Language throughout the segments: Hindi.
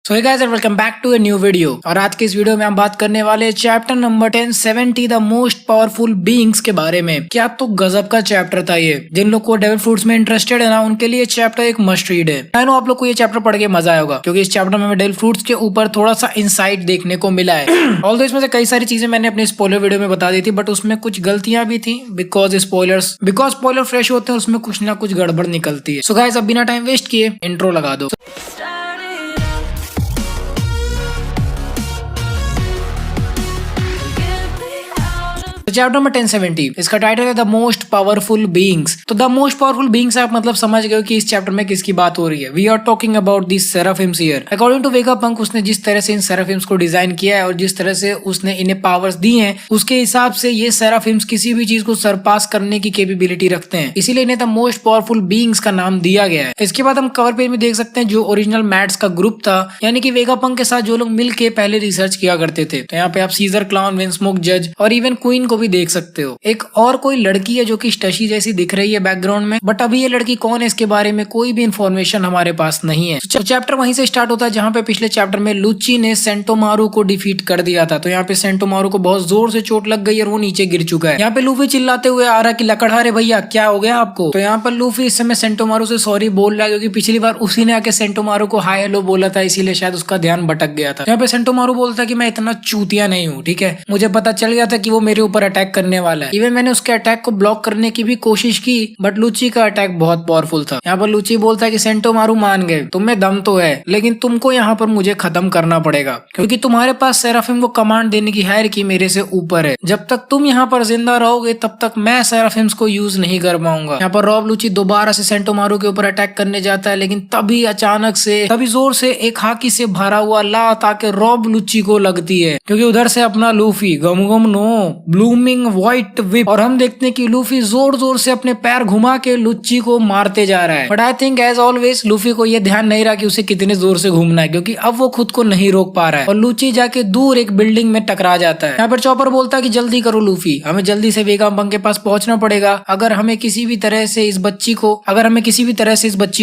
So hey guys and welcome back to a new video. और आज के इस वीडियो में हम बात करने वाले chapter number 1070 the most powerful beings के बारे में। क्या तो गजब का चैप्टर था ये। जिन लोग को डेविल फ्रूट्स में इंटरेस्टेड है ना, उनके लिए चैप्टर एक मस्ट रीड है। आई नो आप लोग को ये चैप्टर पढ़ के मजा आएगा, क्योंकि इस चैप्टर में हमें डेविल फ्रूट्स के ऊपर थोड़ा सा इंसाइट देखने को मिला है। ऑल्दो इसमें से कई सारी चीजें मैंने अपने स्पॉइलर वीडियो में बता दी थी, बट उसमें कुछ गलतियां भी थी बिकॉज स्पॉइलर फ्रेश होते हैं, उसमें कुछ ना कुछ गड़बड़ निकलती है। सो गाइस अब बिना टाइम वेस्ट किए इंट्रो लगा दो। चैप्टर नंबर 1070 इसका टाइटल है द मोस्ट पावरफुल बीइंग्स। तो द मोस्ट पावरफुल बीइंग्स आप मतलब समझ गए कि इस चैप्टर में किसकी बात हो रही है। We are talking about the seraphims here. According to Vegapunk, उसने जिस तरह से इन सेराफिम्स को डिजाइन किया है और जिस तरह से उसने इन्हें पावर्स दी हैं, उसके हिसाब से ये सेराफिम्स किसी भी चीज को सरपास करने की कैपेबिलिटी रखते हैं, इसीलिए इन्हें द मोस्ट पावरफुल बीइंग्स का नाम दिया गया है। इसके बाद हम कवर पेज में देख सकते हैं जो ओरिजिनल मैट्स का ग्रुप था, यानी कि वेगापंक के साथ जो लोग मिलके पहले रिसर्च किया करते थे। तो यहाँ पे आप सीजर क्लाउन, विंस्मोक जज और इवन क्वीन को भी देख सकते हो। एक और कोई लड़की है जो कि स्टशी जैसी दिख रही है बैकग्राउंड में, बट अभी ये लड़की कौन है इसके बारे में कोई भी इंफॉर्मेशन हमारे पास नहीं है। तो चैप्टर वहीं से स्टार्ट होता है जहां पे पिछले चैप्टर में लुची ने सेंटोमारू को डिफीट कर दिया था। तो यहाँ पे सेंटोमारू को बहुत जोर से चोट लग गई और वो नीचे गिर चुका है। यहाँ पे लूफी चिल्लाते हुए आ रहा कि लकड़हारे रे भैया क्या हो गया आपको। तो यहाँ पर लूफी इस समय सेंटोमारू से सॉरी बोल रहा है, क्योंकि पिछली बार उसी ने आके सेंटोमारू को हाय हेलो बोला था, इसीलिए शायद उसका ध्यान भटक गया था। यहाँ पे सेंटोमारू बोलता है कि मैं इतना चूतिया नहीं हूँ, ठीक है, मुझे पता चल गया था कि वो मेरे ऊपर अटैक करने वाला है। इवन मैंने उसके अटैक को ब्लॉक करने की भी कोशिश की, बट लुची का अटैक बहुत पावरफुल था। यहाँ पर लुची बोलता है कि सेंटोमारू मान गए, तुम में दम तो है, लेकिन तुमको यहाँ पर मुझे खत्म करना पड़ेगा, क्योंकि तुम्हारे पास सेराफिम को कमांड देने की हायरार्की मेरे से ऊपर है। जब तक तुम यहाँ पर जिंदा रहोगे तब तक मैं सेराफिम्स को यूज नहीं कर पाऊंगा। यहाँ पर रॉब लुची दोबारा से सेंटोमारू के ऊपर अटैक करने जाता है, लेकिन तभी अचानक से तभी जोर से एक हाकी से भरा हुआ लात आके रॉब लुची को लगती है, क्योंकि उधर से अपना लूफी गम गम नो ब्लूमिंग व्हाइट विप, और हम देखते हैं कि लूफी जोर जोर से अपने पैर घुमा के लुची को मारते जा रहा है। But I think as always Luffy को यह ध्यान नहीं रहा कि उसे कितने जोर से घूमना है, क्योंकि अब वो खुद को नहीं रोक पा रहा है और लुची जाके दूर एक बिल्डिंग में टकरा जाता है। यहाँ पर चॉपर बोलता है कि जल्दी करो लूफी, हमें जल्दी से वेगापंक के पास पहुंचना पड़ेगा अगर हमें किसी भी तरह से इस बच्ची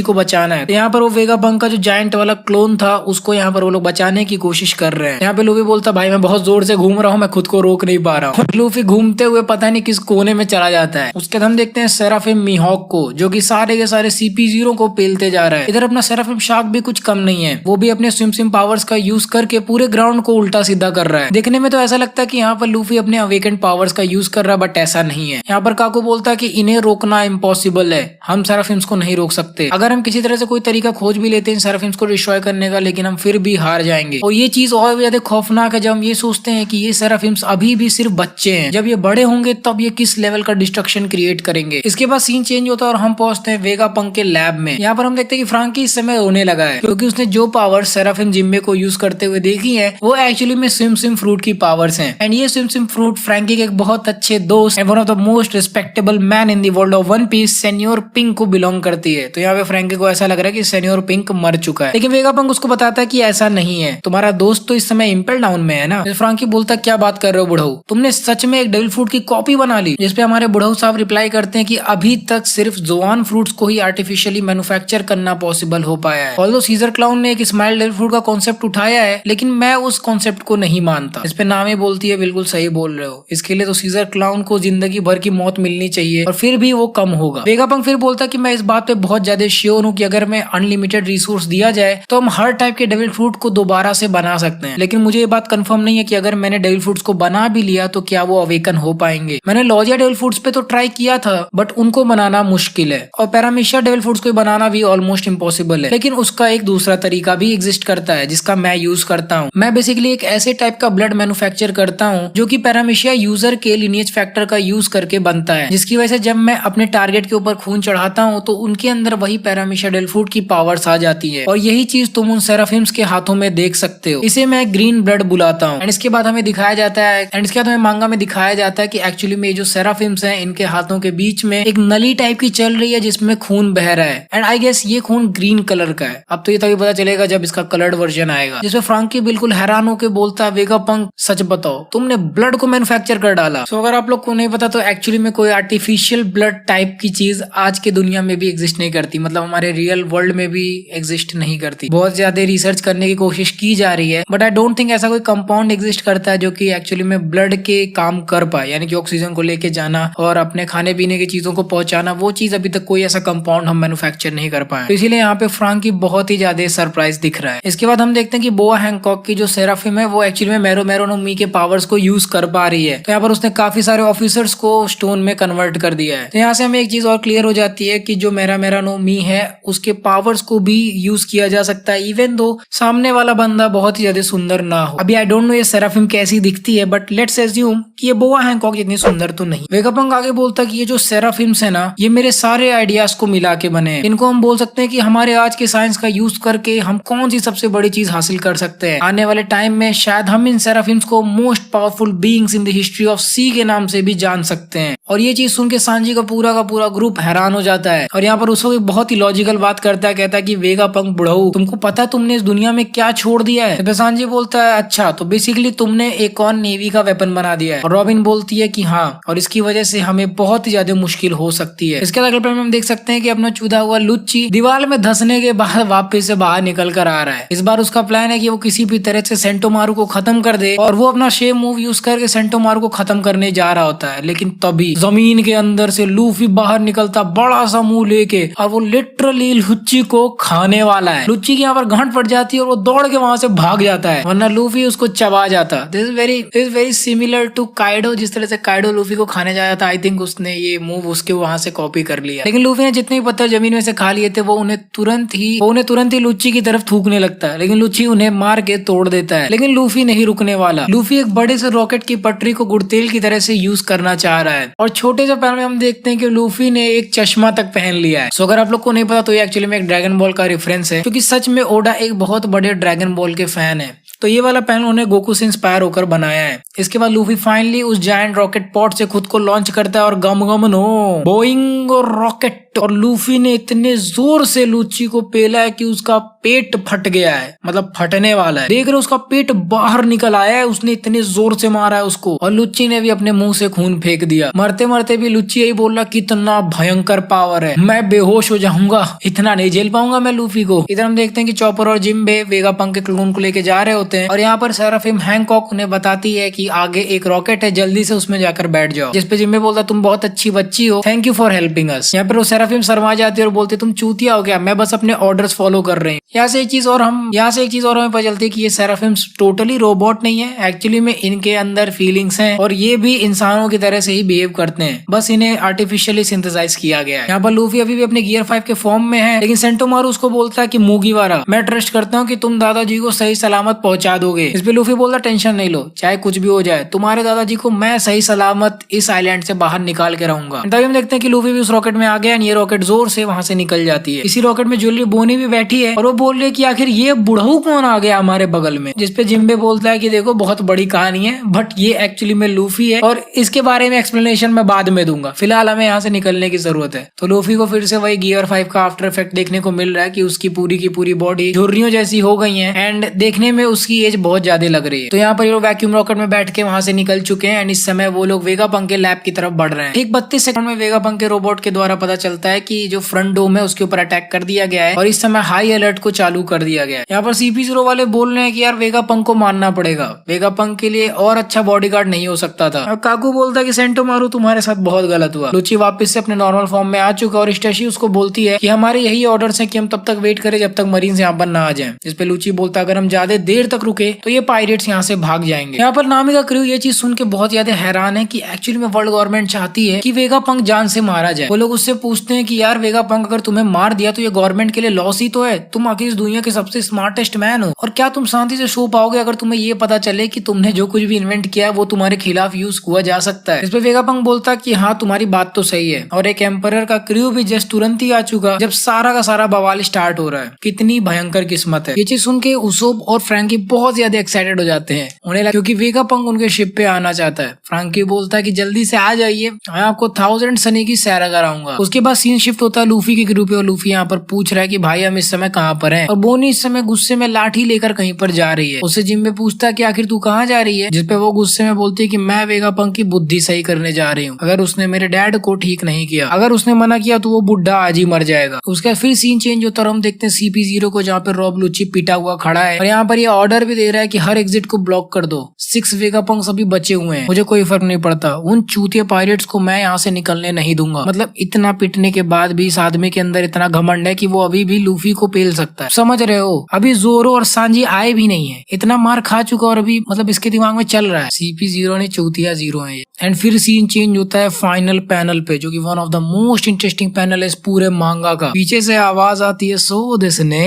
को बचाना है। तो यहाँ पर वो वेगापंक का जो जायंट वाला क्लोन था उसको यहाँ पर वो लोग बचाने की कोशिश कर रहे हैं। यहाँ पे लूफी बोलता भाई मैं बहुत जोर से घूम रहा हूँ, मैं खुद को रोक नहीं पा रहा हूँ। लूफी घूमते हुए पता नहीं किस कोने में चला जाता है। उसके बाद हम देखते हैं सेराफिम मीहॉक को, जो कि सारे के सारे CP0 को पेलते जा रहा है। इधर अपना सेराफिम शार्क भी कुछ कम नहीं है, वो भी अपने स्विम पावर्स का यूज करके पूरे ग्राउंड को उल्टा सीधा कर रहा है। देखने में तो ऐसा लगता है कि यहाँ पर लूफी अपने अवेकेंड पावर्स का यूज कर रहा है, बट ऐसा नहीं है। यहाँ पर काकू बोलता है कि इन्हें रोकना इम्पॉसिबल है, हम सेराफिम्स को नहीं रोक सकते। अगर हम किसी तरह से कोई तरीका खोज भी लेते हैं सेराफिम्स को डिस्ट्रॉय करने का, लेकिन हम फिर भी हार जाएंगे। और ये चीज और भी ज्यादा खौफनाक है जब हम ये सोचते हैं कि ये सेराफिम्स अभी भी सिर्फ बच्चे हैं, जब ये बड़े होंगे तब ये किस लेवल का डिस्ट्रक्शन क्रिएट करेंगे। इसके बाद सीन चेंज होता है और हम पहुंचते हैं वेगापंक के लैब में। यहाँ पर हम देखते हैं कि फ्रांकी इस समय रोने लगा है, क्योंकि उसने जो पावर सेराफिम जिम्मे को यूज करते हुए देखी है वो एक्चुअली में स्विम फ्रूट की पावर्स हैं। एंड ये स्विम फ्रूट फ्रैंकी के एक बहुत अच्छे दोस्त and one of the most respectable man in the world of One Piece senior pink को बिलोंग करती है। तो यहाँ पे फ्रैंकी को ऐसा लग रहा है कि सेनियोर पिंक मर चुका है, लेकिन वेगापंक उसको बताता है कि ऐसा नहीं है, तुम्हारा दोस्त तो इस समय इम्पेल डाउन में है ना। फ्रैंकी बोलता है क्या बात कर रहे हो बुढ़ऊ, तुमने सच में एक डेविल फ्रूट की कॉपी बना ली। जिसपे हमारे बुढ़ऊ साहब रिप्लाई करते हैं कि अभी तक सिर्फ जोआन फ्रूट्स को ही आर्टिफिशियली मैन्युफैक्चर करना पॉसिबल हो पाया है। ऑल्दो सीजर क्लाउन ने एक स्माइल डेविल फ्रूट का कॉन्सेप्ट उठाया है, लेकिन मैं उस कॉन्सेप्ट को नहीं मानता। इस पे नामे बोलती है बिल्कुल सही बोल रहे हो, इसके लिए तो सीजर क्लाउन को जिंदगी भर की मौत मिलनी चाहिए और फिर भी वो कम होगा। वेगापंक फिर बोलता कि मैं इस बात पे बहुत ज्यादा श्योर हूँ कि अगर मैं अनलिमिटेड रिसोर्स दिया जाए तो हम हर टाइप के डेविल फ्रूट को दोबारा से बना सकते हैं, लेकिन मुझे ये बात कंफर्म नहीं है कि अगर मैंने डेविल फ्रूट्स को बना भी लिया तो क्या वो अवेकन हो पाएंगे। मैंने लॉजिया डेविल फ्रूट्स पे तो ट्राई किया था, बट उनको बनाना मुश्किल है, और पैरामीशिया डेविल फ्रूट्स को बनाना भी ऑलमोस्ट इम्पॉसिबल है। लेकिन उसका एक दूसरा तरीका भी एग्जिस्ट करता है जिसका मैं यूज करता हूँ। मैं बेसिकली एक ऐसे टाइप का ब्लड मैन्युफैक्चर करता हूँ जो कि पैरामीशिया यूजर के लिनिएज फैक्टर का यूज करके बनता है, जिसकी वजह से जब मैं अपने टारगेट के ऊपर खून चढ़ाता हूँ तो उनके अंदर वही पैरामीशिया डेविल फ्रूट की पावर्स आ जाती है, और यही चीज तुम उन सेराफिम्स के हाथों में देख सकते हो। इसे मैं ग्रीन ब्लड बुलाता हूँ। एंड इसके बाद हमें दिखाया जाता है, एंड इसके बाद हमें मांगा में दिखाया दिखाया जाता है कि एक्चुअली में जो सेराफिम्स हैं इनके हाथों के बीच में एक नली टाइप की चल रही है जिसमें खून बह रहा है एंड आई गेस ये खून ग्रीन कलर का है। अब तो ये तभी पता चलेगा जब इसका कलर्ड वर्जन आएगा, जिसमें फ्रांकी बिल्कुल हैरान होकर बोलता है वेगापंक सच बताओ तुमने ब्लड को मैन्युफैक्चर कर डाला। सो अगर आप लोग को नहीं पता तो एक्चुअली में कोई आर्टिफिशियल ब्लड टाइप की चीज आज के दुनिया में भी एग्जिस्ट नहीं करती, मतलब हमारे रियल वर्ल्ड में भी एग्जिस्ट नहीं करती। बहुत ज्यादा रिसर्च करने की कोशिश की जा रही है बट आई डोंट थिंक ऐसा कोई कंपाउंड एग्जिस्ट करता है जो कि एक्चुअली में ब्लड के काम कर पाए, यानी कि ऑक्सीजन को लेके जाना और अपने खाने पीने की चीजों को पहुंचाना, वो चीज अभी तक कोई ऐसा कंपाउंड हम मैन्युफैक्चर नहीं कर पाए। तो इसीलिए यहाँ पे फ्रांकी बहुत ही ज्यादा सरप्राइज दिख रहा है। इसके बाद हम देखते हैं कि बोआ हैंकॉक की जो सेराफिम है वो एक्चुअली में मैरो नो मी के पावर्स को यूज कर पा रही है। तो यहाँ पर उसने काफी सारे ऑफिसर्स को स्टोन में कन्वर्ट कर दिया है। तो यहाँ से हमें एक चीज और क्लियर हो जाती है कि जो मेरा नो मी है उसके पावर्स को भी यूज किया जा सकता है इवन दो सामने वाला बंदा बहुत ही ज्यादा सुंदर ना हो। अभी आई डोंट नो ये सेराफिम कैसी दिखती है बट लेट्स एज्यूम कि ये बोआ हैंकॉक जितनी सुंदर तो नहीं। वेगापंक आगे बोलता कि ये जो सेराफिम्स है ना ये मेरे सारे आइडियाज को मिला के बने हैं। इनको हम बोल सकते हैं कि हमारे आज के साइंस का यूज करके हम कौन सी सबसे बड़ी चीज हासिल कर सकते हैं। आने वाले टाइम में शायद हम इन सेराफिम्स को most powerful beings in the history of sea के नाम से भी जान सकते हैं। और ये चीज सुन के सांजी का पूरा ग्रुप हैरान हो जाता है और यहाँ पर उसको बहुत ही लॉजिकल बात करता है, कहता है कि वेगापंक बुढ़ऊ तुमको पता है तुमने इस दुनिया में क्या छोड़ दिया है। तो सांजी बोलता है अच्छा तो बेसिकली तुमने एक और नेवी का वेपन बना दिया है। और रॉबिन बोलती है कि हाँ और इसकी वजह से हमें बहुत ही ज्यादा मुश्किल हो सकती है। इसके अगले प्लान में हम देख सकते हैं कि अपना चूधा हुआ लुच्ची दीवार में धंसने के बाद वापस से बाहर निकल कर आ रहा है। इस बार उसका प्लान है कि वो किसी भी तरह से सेंटोमारू को खत्म कर दे और वो अपना शेप मूव यूज करके सेंटोमारू को खत्म करने जा रहा होता है। लेकिन तभी जमीन के अंदर से लूफी बाहर निकलता बड़ा सा मुंह लेके और वो लिटरली लुच्ची को खाने वाला है। लुच्ची की यहाँ पर गांठ पड़ जाती है और वो दौड़ के वहां से भाग जाता है वरना लूफी उसको चबा जाता। This is very similar to Kaido, जिस तरह से काइडो लूफी को खाने जाया था। आई थिंक उसने ये मूव उसके वहां से कॉपी कर लिया। लेकिन लूफी ने जितने भी पत्थर जमीन में से खा लिए थे वो उन्हें तुरंत ही लुच्ची की तरफ थूकने लगता है। लेकिन लुच्ची उन्हें मार के तोड़ देता है। लेकिन लूफी नहीं रुकने वाला। लूफी एक बड़े से रॉकेट की पटरी को गुड़तेल की तरह से यूज करना चाह रहा है और छोटे से पैर में हम देखते हैं कि लूफी ने एक चश्मा तक पहन लिया है। सो अगर आप लोग को नहीं पता तो ये एक्चुअली में एक ड्रैगन बॉल का रेफरेंस है क्योंकि सच में ओडा एक बहुत बड़े ड्रैगन बॉल के फैन है। तो ये वाला पैनल उन्हें गोकू से इंस्पायर होकर बनाया है। इसके बाद लूफी फाइनली उस जायंट रॉकेट पॉड से खुद को लॉन्च करता है और गम नो बोइंग और रॉकेट। और लूफी ने इतने जोर से लुच्ची को पेला है कि उसका पेट फट गया है, मतलब फटने वाला है। देख रहे उसका पेट बाहर निकल आया है, उसने इतने जोर से मारा है उसको। और लुच्ची ने भी अपने मुंह से खून फेंक दिया। मरते मरते भी लुच्ची यही बोल रहा कितना भयंकर पावर है, मैं बेहोश हो जाऊंगा, इतना नहीं झेल पाऊंगा मैं लूफी को। इधर हम देखते हैं कि चॉपर और जिम्बे वेगापंक के क्लोन को लेके जा रहे होते हैं और यहाँ पर सेराफिम हैंकॉक उन्हें बताती है कि आगे एक रॉकेट है, जल्दी से उसमें जाकर बैठ जाओ। जिसपे जिम्बे बोलता तुम बहुत अच्छी बच्ची हो, thank you for helping us. यहाँ पर सेराफिम शर्मा जाती है और बोलते तुम चूतिया हो क्या, मैं बस अपने ऑर्डर्स फॉलो कर रहे हैं। यहाँ से एक चीज और हमें पता चलती है कि ये सेराफिम्स टोटली रोबोट नहीं है। एक्चुअली में इनके अंदर फीलिंग्स हैं और ये भी इंसानों की तरह से ही बिहेव करते हैं, बस इन्हें आर्टिफिशियली सिंथेसाइज किया गया है। यहाँ पर लूफी अभी भी अपने गियर 5 के फॉर्म में है, लेकिन सेंटोमारू उसको बोलता है कि मूगीवारा मैं ट्रस्ट करता हूँ कि तुम दादाजी को सही सलामत पहुंचा दोगे। इस पे लूफी बोलता टेंशन नहीं लो, चाहे कुछ भी हो जाए तुम्हारे दादाजी को मैं सही सलामत इस आइलैंड से बाहर निकाल के रहूंगा। तभी हम देखते हैं कि लूफी भी उस रॉकेट में आ गया, ये रॉकेट जोर से वहां से निकल जाती है। इसी रॉकेट में जूली बोनी भी बैठी है और वो बोल रही है कि आखिर ये बुढ़ऊ कौन आ गया हमारे बगल में। जिसपे जिम्बे बोलता है कि देखो बहुत बड़ी कहानी है बट ये एक्चुअली में लूफी है और इसके बारे में एक्सप्लेनेशन मैं बाद में दूंगा, फिलहाल हमें यहाँ से निकलने की जरूरत है। तो लूफी को फिर से वही गियर 5 का आफ्टर इफेक्ट देखने को मिल रहा है कि उसकी पूरी की पूरी बॉडी झुर्रियों जैसी हो गई है एंड देखने में उसकी एज बहुत ज्यादा लग रही है। तो यहाँ पर ये वैक्यूम रॉकेट में बैठ के वहां से निकल चुके हैं एंड इस समय वो लोग वेगापंक के लैब की तरफ बढ़ रहे हैं। ठीक 32 सेकंड में वेगापंक के रोबोट के द्वारा पता चलता है कि जो फ्रंट डोम है उसके ऊपर अटैक कर दिया गया है और इस समय हाई अलर्ट को चालू कर दिया गया है। यहाँ पर CP0 वाले बोल रहे हैं कि यार वेगापंक को मानना पड़ेगा, वेगापंक के लिए और अच्छा बॉडीगार्ड नहीं हो सकता था। और काकू बोलता है कि सेंटोमारू तुम्हारे साथ बहुत गलत हुआ। लुच्ची वापस से अपने नॉर्मल फॉर्म में आ चुका और स्टेशी उसको बोलती है कि हमारे यही ऑर्डर्स हैं कि हम तब तक वेट करें जब तक मरीन्स यहाँ पर ना आ जाएं। जिस पे लुच्ची बोलता है अगर हम ज्यादा देर तक रुके तो ये पायरेट्स यहाँ से भाग जाएंगे। यहाँ पर नामी का क्रू ये चीज सुन के बहुत ज्यादा हैरान है कि एक्चुअली में वर्ल्ड गवर्नमेंट चाहती है कि वेगापंक जान से मारा जाए। वो लोग उससे पूछते पूछते हैं कि यार वेगापंक अगर तुम्हें मार दिया तो ये गवर्नमेंट के लिए लॉस ही तो है, तुम आखिर इस दुनिया के सबसे स्मार्टेस्ट मैन हो और क्या तुम शांति से सो पाओगे अगर तुम्हें ये पता चले कि तुमने जो कुछ भी इन्वेंट किया वो तुम्हारे खिलाफ यूज हुआ जा सकता है। इस पे वेगापंक बोलता कि हाँ तुम्हारी बात तो सही है और एक एम्परर का क्रू भी जस्ट तुरंत ही आ चुका जब सारा का सारा बवाल स्टार्ट हो रहा है। कितनी भयंकर किस्मत है। ये चीज सुन के उसोब और फ्रैंकी बहुत ज्यादा एक्साइटेड हो जाते हैं उन्हें क्योंकि वेगापंक उनके शिप पे आना चाहता है। फ्रैंकी बोलता है कि जल्दी से आ जाइए, मैं आपको 1000 सनी की सैर कराऊंगा। उसके बाद सीन शिफ्ट होता है लूफी के ग्रुप पे और लूफी यहाँ पर पूछ रहा है कि भाई हम इस समय कहाँ पर हैं और बोनी इस समय गुस्से में लाठी लेकर कहीं पर जा रही है। उससे जिम्मे पूछता है कि आखिर तू कहाँ जा रही है, जिसपे वो गुस्से में बोलती है कि मैं वेगापंक की बुद्धि सही करने जा रही हूँ। अगर उसने मेरे डैड को ठीक नहीं किया, अगर उसने मना किया तो वो बुढ़ा आज ही मर जाएगा। उसका फिर सीन चेंज होता है और हम देखते हैं CP0 को जहाँ पे रॉब लुची पिटा हुआ खड़ा है और यहाँ पर ये ऑर्डर भी दे रहा है कि हर एग्जिट को ब्लॉक कर दो। 6 वेगापंक्स अभी बचे हुए हैं, मुझे कोई फर्क नहीं पड़ता, उन चूतिया पायरेट्स को मैं यहाँ से निकलने नहीं दूंगा। मतलब इतना पिटने के बाद भी इस आदमी के अंदर इतना घमंड है कि वो अभी भी लूफी को पेल सकता है। समझ रहे हो, अभी जोरो और सांजी आए भी नहीं है, इतना मार खा चुका और अभी मतलब इसके दिमाग में चल रहा है CP0 ने चूतिया 0 है। एंड फिर सीन चेंज होता है फाइनल पैनल पे जो कि one of the most interesting panel है इस पूरे मांगा का। पीछे से आवाज आती है सो दिसने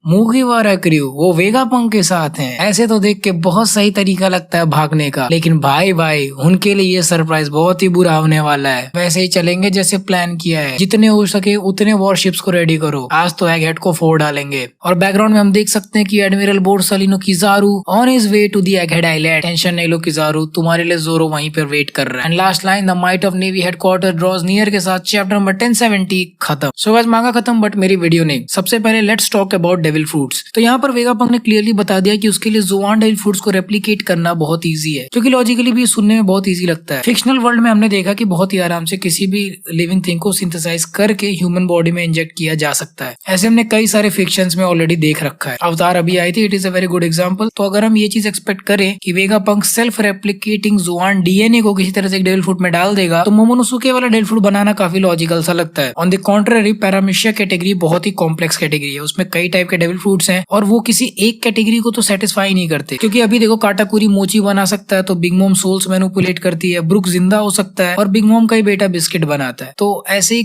मुगिवारा क्रू वो वेगापंक के साथ हैं। ऐसे तो देख के बहुत सही तरीका लगता है भागने का, लेकिन भाई भाई उनके लिए ये सरप्राइज बहुत ही बुरा होने वाला है। वैसे ही चलेंगे जैसे प्लान किया है, जितने हो सके उतने वॉरशिप्स को रेडी करो, आज तो एगहेड को फोड़ डालेंगे। और बैकग्राउंड में हम देख सकते हैं कि admiral Borsalino Kizaru on his way to the Egghead island. Tension नहीं लो किजारू, तुम्हारे लिए जोरो वहीं पर वेट कर रहा है। And last line the might of navy headquarter draws near के साथ चैप्टर नंबर 1070 खत्म। सो गाइस मांगा खत्म बट मेरी वीडियो नहीं। सबसे पहले let's talk about devil fruits. तो यहाँ पर वेगापंक ने क्लियरली बता दिया कि उसके लिए जोआन डेविल फ्रूट्स को रेप्लिकेट करना बहुत इजी है, क्योंकि लॉजिकली भी सुनने में बहुत इजी लगता है। फिक्शनल वर्ल्ड में हमने देखा कि बहुत ही आराम से किसी भी लिविंग थिंग को सिंथेसाइज करके ह्यूमन बॉडी में इंजेक्ट किया जा सकता है। ऐसे हमने कई सारे फिक्शंस में ऑलरेडी देख रखा है। अवतार अभी आई थी, it is a very good example. तो अगर हम ये चीज एक्सपेक्ट करें कि वेगापंक सेल्फ रेप्लिकेटिंग जोआन डीएनए को किसी तरह से एक डेविल फ्रूट में डाल देगा तो मोमोनोसुके वाला डेविल फ्रूट बनाना काफी लॉजिकल सा लगता है। ऑन द कॉन्ट्ररी पैरामिशिया कैटेगरी बहुत ही कॉम्प्लेक्स कैटेगरी है, उसमें कई टाइप के डेविल फ्रूट्स हैं और वो किसी एक कैटेगरी को तो सेटिस्फाई नहीं करते। क्योंकि अभी देखो काटाकुरी मोची बना सकता है तो बिग मॉम सोल्स मैनिपुलेट करती है, ब्रुक जिंदा हो सकता है और बिग मॉम का ही बेटा बिस्किट बनाता है। तो ऐसे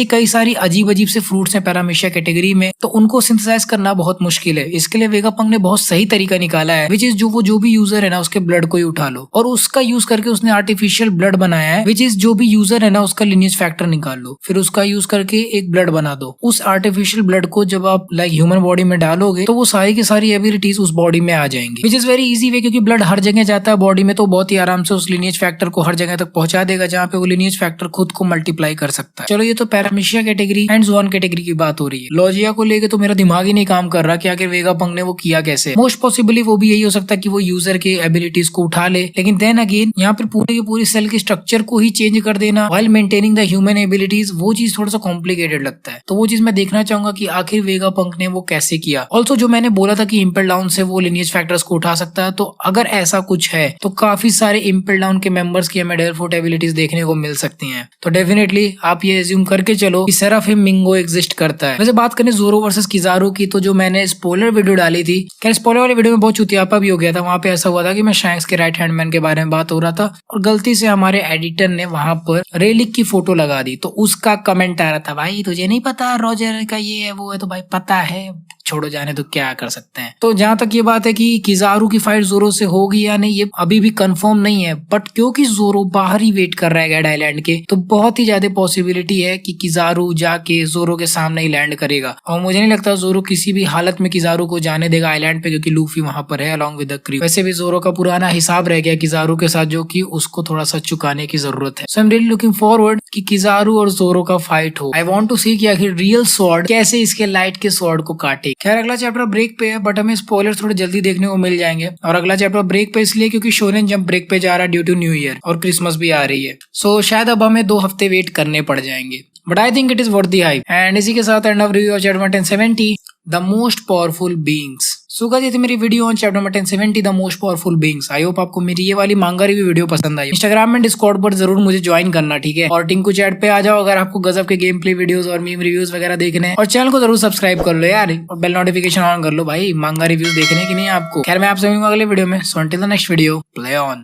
कई सारी अजीब अजीब से फ्रूट्स हैं पैरामिशिया कैटेगरी में, तो उनको सिंथेसाइज करना बहुत मुश्किल है। इसके लिए वेगापंक ने बहुत सही तरीका निकाला है, विच इज जो भी यूजर है ना उसके ब्लड को ही उठा लो और उसका यूज करके उसने आर्टिफिशियल ब्लड बनाया है। विच इज जो भी यूजर है ना उसका लिनिएज फैक्टर निकाल लो, फिर उसका यूज करके एक ब्लड बना दो। उस आर्टिफिशियल ब्लड को जब आप लाइक ह्यूमन बॉडी में डालोगे तो वो सारी की सारी एबिलिटीज उस बॉडी में आ जाएंगी, which is very easy way, क्योंकि ब्लड हर जगह जाता है बॉडी में, तो बहुत ही आराम से उस लिनिएज फैक्टर को हर जगह तक पहुंचा देगा जहाँ पे वो लिनिएज फैक्टर खुद को मल्टीप्लाई कर सकता है। चलो ये तो पैरामिशिया कैटेगरी एंड जोआन कैटेगरी की बात हो रही है। लॉजिया को लेके तो मेरा दिमाग ही नहीं काम कर रहा कि आखिर वेगापंक ने वो किया कैसे। मोस्ट पॉसिबली वो भी यही हो सकता है कि वो यूजर के एबिलिटीज को उठा ले, लेकिन देन अगेन यहाँ पर पूरी की पूरी सेल के स्ट्रक्चर को ही चेंज कर देना while maintaining the human abilities, वो चीज थोड़ा सा कॉम्प्लिकेटेड लगता है। तो वो चीज मैं देखना चाहूंगा कि आखिर वेगापंक ने वो कैसे किया। ऑल्सो जो मैंने बोला था कि इम्पेल डाउन से वो लिनिएज फैक्टर्स को उठा सकता है, तो अगर ऐसा कुछ है तो काफी सारे इम्पेल डाउन के मेंबर्स की हमें डेविल फ्रूट एबिलिटीज देखने को मिल सकती हैं। तो डेफिनेटली आप ये एज्यूम करके चलो कि सेराफिम मिंगो एग्जिस्ट करता है। वैसे बात करें जोरो वर्सेस किजारू की, तो जो मैंने स्पॉइलर वीडियो डाली थी, क्या स्पॉइलर वाली वीडियो में बहुत चुतियापा भी हो गया था। वहां पे ऐसा हुआ था कि मैं शैंक्स के राइट हैंड मैन के बारे में बात हो रहा था और गलती से हमारे एडिटर ने वहां पर रेलिक की फोटो लगा दी, तो उसका कमेंट आ रहा था भाई तुझे नहीं पता रॉजर का ये है वो है, तो भाई पता है छोड़ो जाने तो क्या कर सकते हैं। तो जहां तक ये बात है कि किजारू की फाइट जोरो से होगी या नहीं ये अभी भी कंफर्म नहीं है, बट क्योंकि जोरो बाहर ही वेट कर रहा है गैड आइलैंड के, तो बहुत ही ज्यादा पॉसिबिलिटी है कि किजारू जाके जोरो के सामने ही लैंड करेगा। और मुझे नहीं लगता जोरो किसी भी हालत में किजारू को जाने देगा आइलैंड पे, क्योंकि लूफी वहां पर है अलॉन्ग विद द क्रू। वैसे भी जोरो का पुराना हिसाब रह गया किजारू के साथ, जो कि उसको थोड़ा सा चुकाने की जरूरत है। So I am really looking forward कि किजारू और जोरो का फाइट हो। आई वांट टू सी कि आखिर रियल स्वॉर्ड कैसे इसके लाइट के स्वॉर्ड को काटे। खैर अगला चैप्टर ब्रेक पे है, बट हमें स्पॉयलर्स थोड़े जल्दी देखने को मिल जाएंगे। और अगला चैप्टर ब्रेक पे इसलिए क्योंकि शोनेन जंप ब्रेक पे जा रहा है ड्यू टू न्यू ईयर और क्रिसमस भी आ रही है। सो शायद अब हमें 2 हफ्ते वेट करने पड़ जाएंगे, but I think it is worth the hype. And इसी के साथ end of review of chapter 1070 the most powerful beings. So guys ये थी मेरी video on chapter number 1070 the most powerful beings. I hope आपको मेरी ये वाली मांगा रिव्यू वीडियो पसंद आई। इंस्टाग्राम में डिस्कॉर्ड पर जरूर मुझे ज्वाइन करना, ठीक है। और टिंकू चैट पे आ जाओ अगर आपको गजब के गेम प्ले वीडियोस और मीम रिव्यूज वगैरह देखने हैं। और चैनल को जरूर सब्सक्राइब कर लो यार और बेल नोटिफिकेशन ऑन कर लो भाई, मांगा रिव्यूज देखने की नहीं आपको। खैर मैं आपसे मिलूंगा अगले वीडियो में। So until the next video, play on.